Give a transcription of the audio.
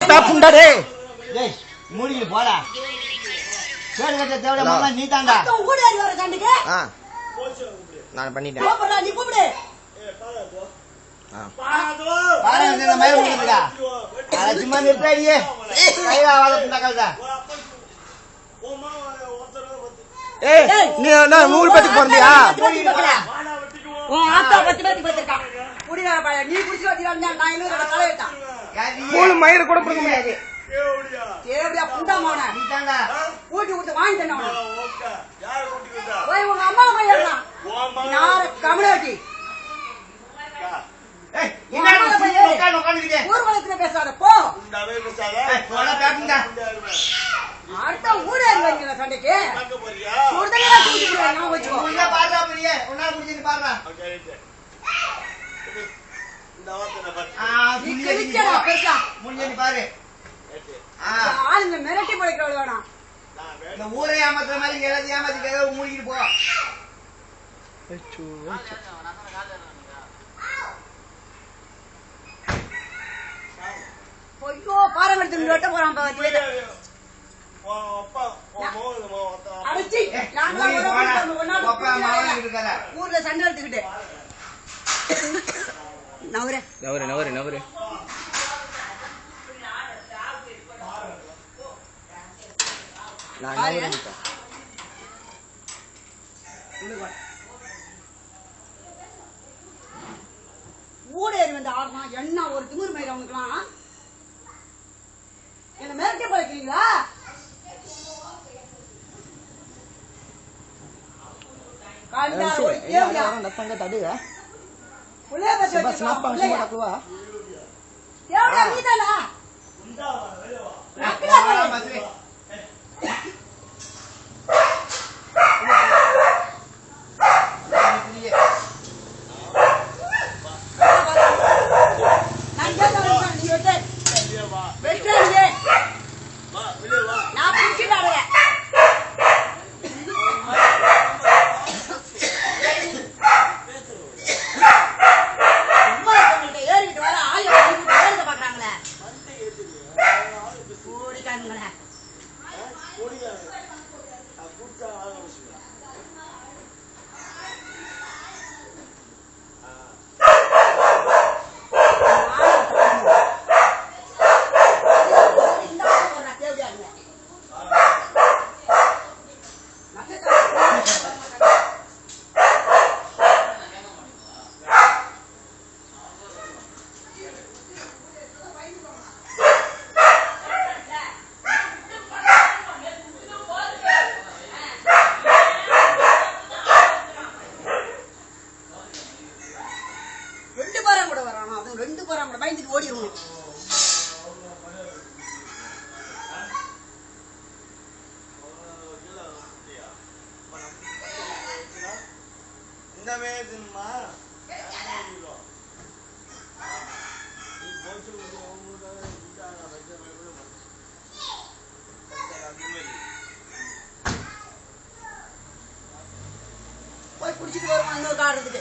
புண்டாடே டேய் மூடிக்கு போடா. பேர் கட்ட தேவட மாமா நீ தான்டா. ஊடி ஏறி வர சண்டைக்கு. நான் பண்ணிட்டேன். கூப்பிடுடா நீ கூப்பிடு. பாரு இந்த மயிர் ஊடுடா. அட சும்மா நிறுத்தாடியே. கையில ஆவாத புண்டாக்கல்டா. ஏய் நீ என்ன நூல் பத்தி போறியா? ஓ ஆத்தா பத்தி பத்திருக்கா. குடிடா நீ குடிச்சு வச்சிரா நான் இன்னொரு தலை வைத்தான். மூணு மயிர் கூட கொடுக்க முடியாது. தேவடியா புண்டா மோன. நீ தான்டா. ஊட்டி ஊட்டி வாங்கி தண்ணா. ஓகே. யார் ஊட்டி விட்டா? ஓய் உங்க அம்மா போய் ஏறா. யார கமலாட்டி. ஏய் என்னடா உட்கார்ந்துட்டே. ஊர்வலத்துல பேசாத போ. உண்டாவே பேசாத. போடா பேக்குடா. அடுத்த ஊரே வரீங்க சண்டைக்கு. அங்க போறியா? ஊர்தல தூக்கி போறா நான் வெச்சுக்கோ. உள்ள பாறா பெரிய. உன்னால முடிஞ்சு பாறா. Okay right. இந்த வார்த்தை பாரு. நீ கிழிச்சடா பெருசா. முடிஞ்சு பாரு. ஆளுங்க மிரட்டி போய்க்கிறவள வேணாம். இந்த ஊரை ஏமாத்துற மாதிரி எல்லாத்தையும் ஏமாத்தி ஏதோ மூடிட்டு போ. ஐயோ பாரம்பரியத்துல வெட்ட போறான் பாத்து. அடிச்சி நாங்க ஊர்ல சண்டை எடுத்துக்கிட்டு நவரே நவரு நவரு நவரு. ஊடேறி வந்து ஆடுனா என்ன ஒரு திமிர் மயிர் அவனுக்குலாம் என்ன மிரட்டி பழக்கிறீங்களா? நான் பிடிச்சிட்டு ஆடுறேன். ஏறிக்கிட்டு வர ஆயிரம் பாக்குறாங்களே ஓடிக்கானுங்களே. ரெண்டு பேரும் கூட பயந்துட்டு ஓடிடுவோம். போய் குடிச்சிட்டு வருவான் இன்னொரு காடுறதுக்கு.